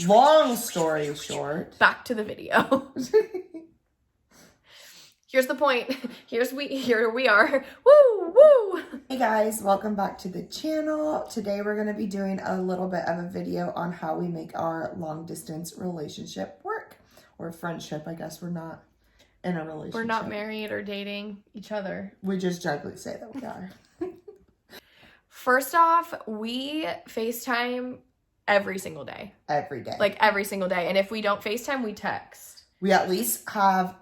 Long story short. Back to the video. Here's the point. Here we are. Woo, woo. Hey guys, welcome back to the channel. Today we're going to be doing a little bit of a video on how we make our long distance relationship work. Or friendship, I guess. We're not in a relationship. We're not married or dating each other. We just jokingly say that we are. First off, we FaceTime every single day. Every day. Like every single day. And if we don't FaceTime, we text. We at least have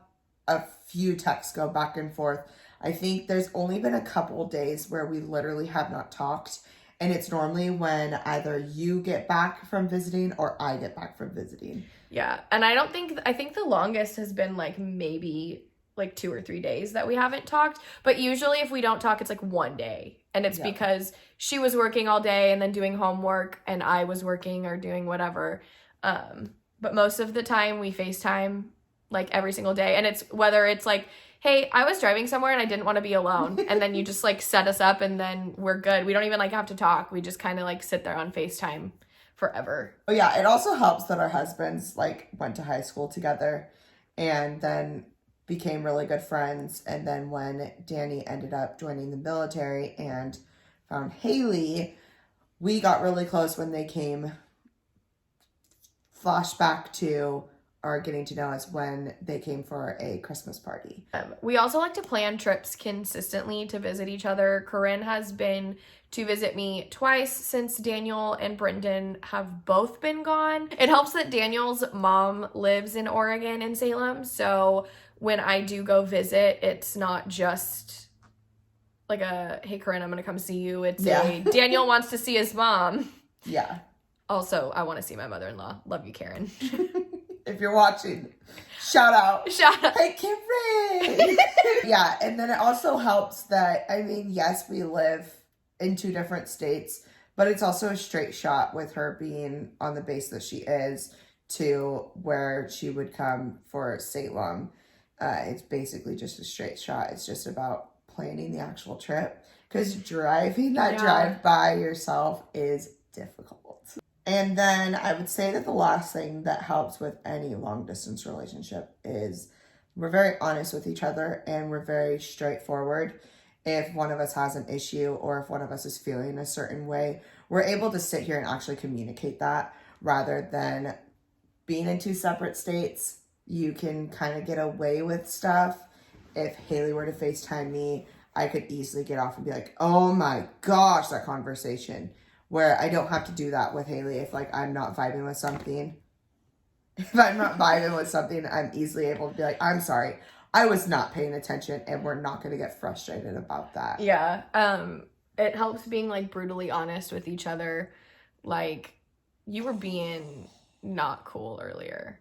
a few texts go back and forth. I think there's only been a couple days where we literally have not talked. And it's normally when either you get back from visiting or I get back from visiting. Yeah. And I think the longest has been like maybe like 2 or 3 days that we haven't talked. But usually if we don't talk, it's like one day. And it's because she was working all day and then doing homework and I was working or doing whatever. But most of the time we FaceTime like every single day. And it's whether it's like, hey, I was driving somewhere and I didn't want to be alone. And then you just like set us up and then we're good. We don't even like have to talk. We just kind of like sit there on FaceTime forever. Oh yeah, it also helps that our husbands like went to high school together and then became really good friends. And then when Danny ended up joining the military and found Haley, we got really close when they came. Flashback to our getting to know us when they came for a Christmas party. We also like to plan trips consistently to visit each other. Corinne has been to visit me twice since Daniel and Brendan have both been gone. It helps that Daniel's mom lives in Oregon in Salem, so when I do go visit, it's not just like a, hey, Corinne, I'm going to come see you. It's a, Daniel wants to see his mom. Yeah. Also, I want to see my mother-in-law. Love you, Karen. If you're watching, shout out. Shout out. Hey, Karen. Yeah, and then it also helps that, I mean, yes, we live in 2 different states, but it's also a straight shot with her being on the base that she is to where she would come for Salem. It's basically just a straight shot. It's just about planning the actual trip because driving that drive by yourself is difficult. And then I would say that the last thing that helps with any long distance relationship is we're very honest with each other and we're very straightforward. If one of us has an issue or if one of us is feeling a certain way, we're able to sit here and actually communicate that rather than being in 2 separate states. You can kind of get away with stuff. If Haley were to FaceTime me, I could easily get off and be like, oh my gosh, that conversation. Where I don't have to do that with Haley if like I'm not vibing with something. If I'm not vibing with something, I'm easily able to be like, I'm sorry, I was not paying attention, and we're not going to get frustrated about that. Yeah. It helps being like brutally honest with each other. Like, you were being not cool earlier.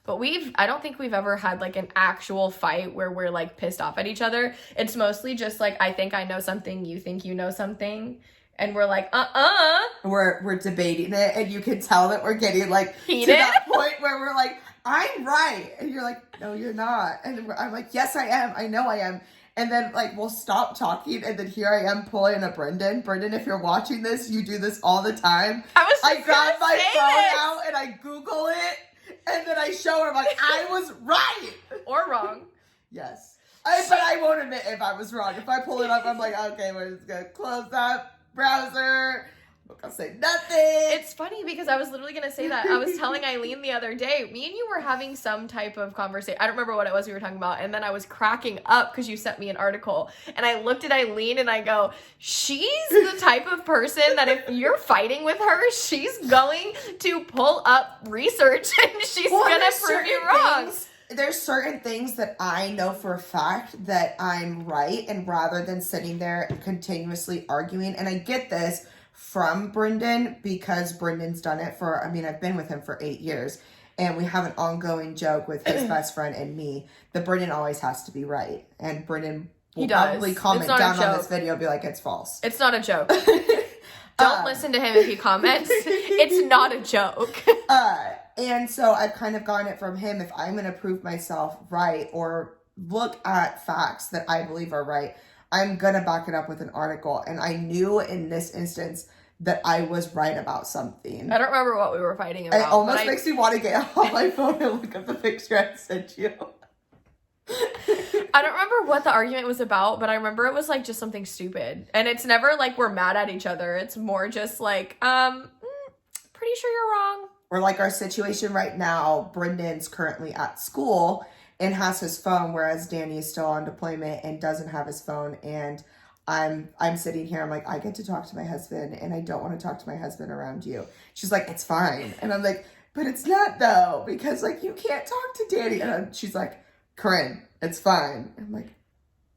But I don't think we've ever had like an actual fight where we're like pissed off at each other. It's mostly just like, I think I know something, you think you know something. And we're like, We're debating it, and you can tell that we're getting like heated to that point where we're like, I'm right, and you're like, no, you're not, and I'm like, yes, I am. I know I am. And then like we'll stop talking, and then here I am pulling a Brendan. Brendan, if you're watching this, you do this all the time. I grab my phone out and I Google it, and then I show her, I'm like, I was right or wrong. Yes, but I won't admit if I was wrong. If I pull it up, I'm like, okay, we're just gonna close that browser. I'm not gonna say nothing. It's funny because I was literally gonna say that. I was telling Eileen the other day, me and you were having some type of conversation. I don't remember what it was we were talking about, and then I was cracking up because you sent me an article, and I looked at Eileen and I go, she's the type of person that if you're fighting with her, she's going to pull up research and she's gonna prove you wrong. There's certain things that I know for a fact that I'm right, and rather than sitting there and continuously arguing, and I get this from Brendan because Brendan's done it for, I mean, I've been with him for 8 years, and we have an ongoing joke with his best friend and me that Brendan always has to be right, and Brendan will probably comment down on this video and be like, it's false. It's not a joke. Don't listen to him if he comments. It's not a joke. And so I've kind of gotten it from him. If I'm going to prove myself right or look at facts that I believe are right, I'm going to back it up with an article. And I knew in this instance that I was right about something. I don't remember what we were fighting about. It almost makes me want to get on my phone and look up the picture I sent you. I don't remember what the argument was about, but I remember it was like just something stupid. And it's never like we're mad at each other. It's more just like, pretty sure you're wrong. Or like our situation right now, Brendan's currently at school and has his phone, whereas Danny is still on deployment and doesn't have his phone. And I'm sitting here, I'm like, I get to talk to my husband and I don't want to talk to my husband around you. She's like, it's fine. And I'm like, but it's not though, because like you can't talk to Danny. And she's like, Corinne, it's fine. I'm like,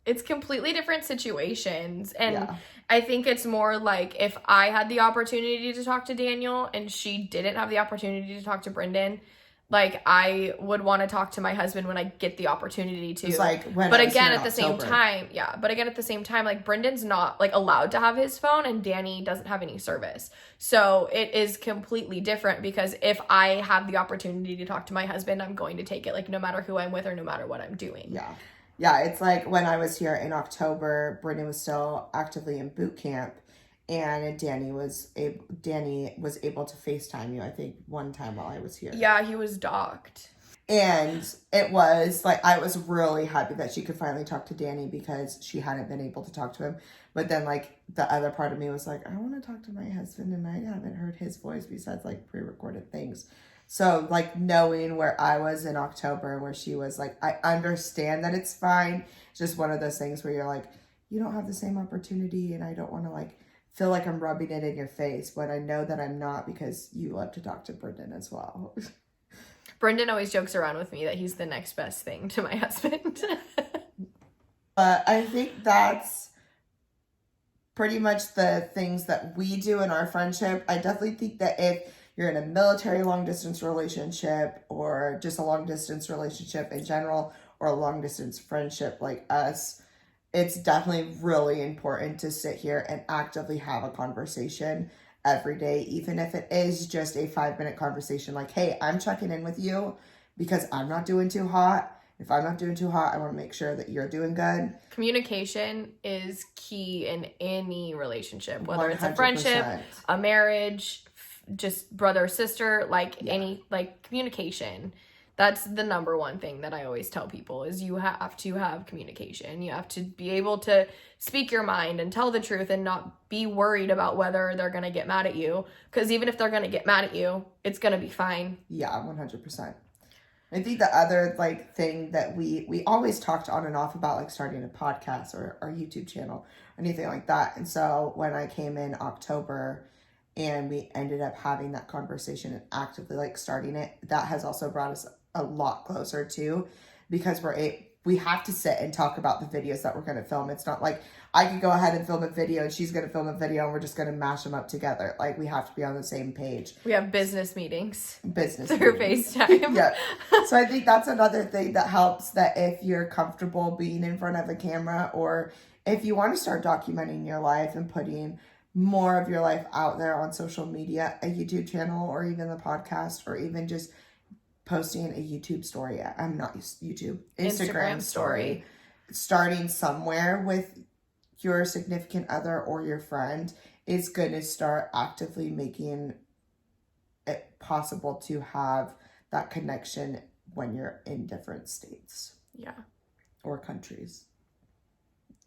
it's completely different situations. And yeah. I think it's more like if I had the opportunity to talk to Daniel and she didn't have the opportunity to talk to Brendan, like I would want to talk to my husband when I get the opportunity to. It's like when but I was again, here in at the same October. time, but again, at the same time, like Brendan's not like allowed to have his phone and Danny doesn't have any service. So it is completely different because if I have the opportunity to talk to my husband, I'm going to take it, like no matter who I'm with or no matter what I'm doing. Yeah. Yeah, it's like when I was here in October, Brendan was still actively in boot camp, and Danny was able to FaceTime you, I think, one time while I was here. Yeah, he was docked. And it was like, I was really happy that she could finally talk to Danny because she hadn't been able to talk to him. But then like the other part of me was like, I want to talk to my husband and I haven't heard his voice besides like pre-recorded things. So, like, knowing where I was in October and where she was, like, I understand that it's fine. It's just one of those things where you're like, you don't have the same opportunity, and I don't want to, like, feel like I'm rubbing it in your face, but I know that I'm not because you love to talk to Brendan as well. Brendan always jokes around with me that he's the next best thing to my husband. But I think that's pretty much the things that we do in our friendship. I definitely think that if you're in a military long distance relationship or just a long distance relationship in general or a long distance friendship like us, it's definitely really important to sit here and actively have a conversation every day, even if it is just a 5-minute conversation like, hey, I'm checking in with you because I'm not doing too hot. If I'm not doing too hot, I want to make sure that you're doing good. Communication is key in any relationship, whether it's a 100%. friendship, a marriage, just brother or sister, any communication. That's the number one thing that I always tell people is you have to have communication. You have to be able to speak your mind and tell the truth and not be worried about whether they're going to get mad at you. Because even if they're going to get mad at you, it's going to be fine. Yeah, 100%. I think the other thing that we always talked on and off about starting a podcast or our YouTube channel, anything like that. And so when I came in October and we ended up having that conversation and actively starting it, that has also brought us a lot closer too, because we have to sit and talk about the videos that we're going to film. It's not like I could go ahead and film a video and she's going to film a video and we're just going to mash them up together. Like, we have to be on the same page. We have business meetings. Through FaceTime. Yeah. So I think that's another thing that helps, that if you're comfortable being in front of a camera, or if you want to start documenting your life and putting more of your life out there on social media, a YouTube channel, or even the podcast, or even just posting a YouTube story. I'm not YouTube, Instagram story. Starting somewhere with your significant other or your friend is going to start actively making it possible to have that connection when you're in different states. Yeah. Or countries.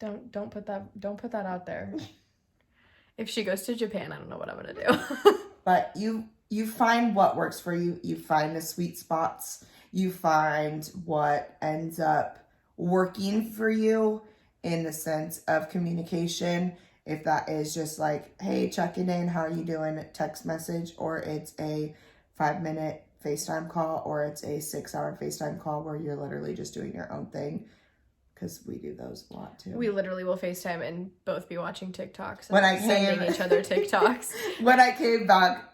Don't put that out there. If she goes to Japan, I don't know what I'm going to do. But you find what works for you. You find the sweet spots. You find what ends up working for you in the sense of communication. If that is just hey, checking in, how are you doing, text message, or it's a 5-minute FaceTime call, or it's a 6-hour FaceTime call where you're literally just doing your own thing. Because we do those a lot too. We literally will FaceTime and both be watching TikToks and sending each other TikToks. When I came back,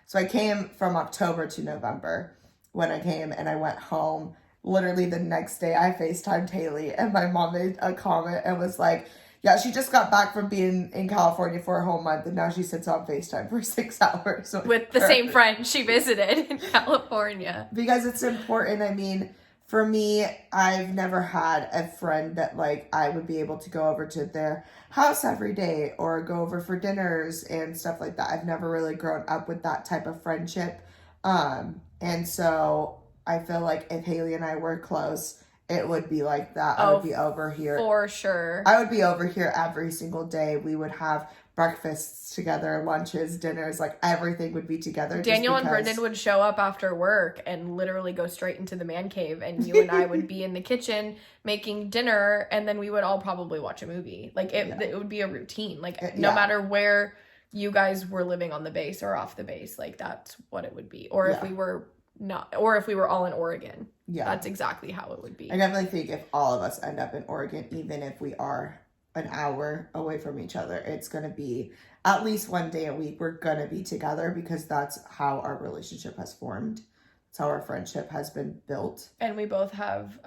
so I came from October to November. When I came and I went home, literally the next day I FaceTimed Haley, and my mom made a comment and was like, yeah, she just got back from being in California for a whole month and now she sits on FaceTime for 6 hours. With the same friend she visited in California. Because it's important. I mean, for me, I've never had a friend that like I would be able to go over to their house every day or go over for dinners and stuff like that. I've never really grown up with that type of friendship. And so I feel like if Haley and I were close, it would be like that. I would be over here. For sure. I would be over here every single day. We would have breakfasts together, lunches, dinners, like everything would be together. Daniel and Brendan would show up after work and literally go straight into the man cave, and you and I would be in the kitchen making dinner, and then we would all probably watch a movie. Like it would be a routine. Like no matter where you guys were living on the base or off the base, like that's what it would be. Or if we were not, or if we were all in Oregon. Yeah. That's exactly how it would be. I definitely think if all of us end up in Oregon, even if we are an hour away from each other, it's going to be at least one day a week. We're going to be together because that's how our relationship has formed. It's how our friendship has been built. And we both have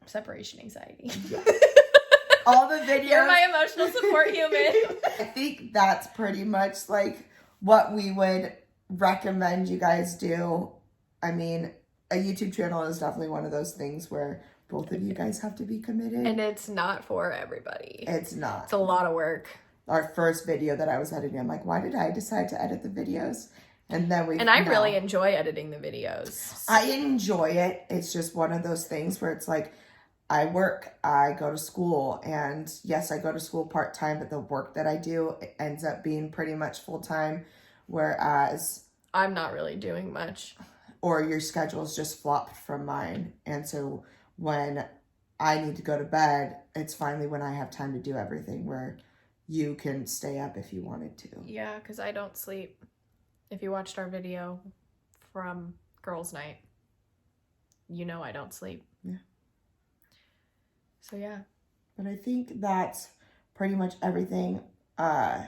separation anxiety. Yeah. All the videos. You're my emotional support human. I think that's pretty much like what we would recommend you guys do. I mean, a YouTube channel is definitely one of those things where both of you guys have to be committed. And it's not for everybody. It's not. It's a lot of work. Our first video that I was editing, I'm like, why did I decide to edit the videos? And then I really enjoy editing the videos. I enjoy it. It's just one of those things where it's like, I work, I go to school, and yes, I go to school part-time, but the work that I do ends up being pretty much full-time, whereas I'm not really doing much. Or your schedule's just flopped from mine. And so when I need to go to bed, it's finally when I have time to do everything, where you can stay up if you wanted to. Yeah, because I don't sleep. If you watched our video from girls' night, you know I don't sleep. Yeah. So yeah. But I think that's pretty much everything. And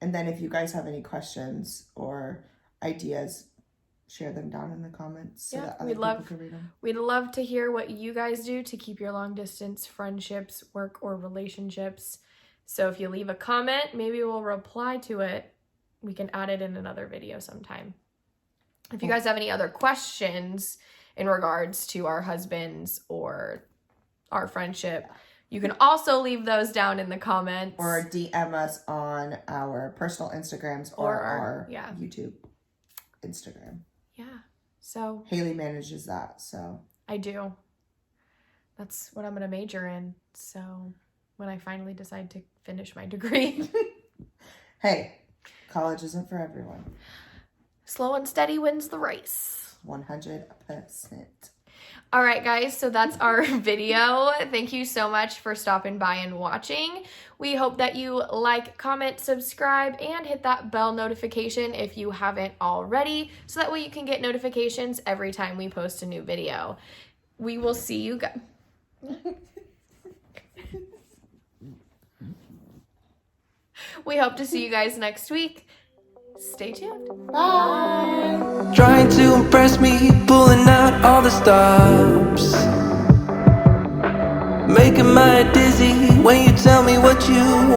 then if you guys have any questions or ideas, share them down in the comments so that other people can read them. We'd love to hear what you guys do to keep your long distance friendships, work, or relationships. So if you leave a comment, maybe we'll reply to it. We can add it in another video sometime. If you guys have any other questions in regards to our husbands or our friendship, you can also leave those down in the comments. Or DM us on our personal Instagrams or our YouTube Instagram. Yeah. So Haley manages that, so. I do. That's what I'm going to major in. So when I finally decide to finish my degree. Hey, college isn't for everyone. Slow and steady wins the race. 100%. All right, guys, so that's our video. Thank you so much for stopping by and watching. We hope that you like, comment, subscribe, and hit that bell notification if you haven't already, so that way you can get notifications every time we post a new video. We will see you guys. We hope to see you guys next week. Stay tuned. Bye. Trying to impress me, pulling out all the stops, making my dizzy when you tell me what you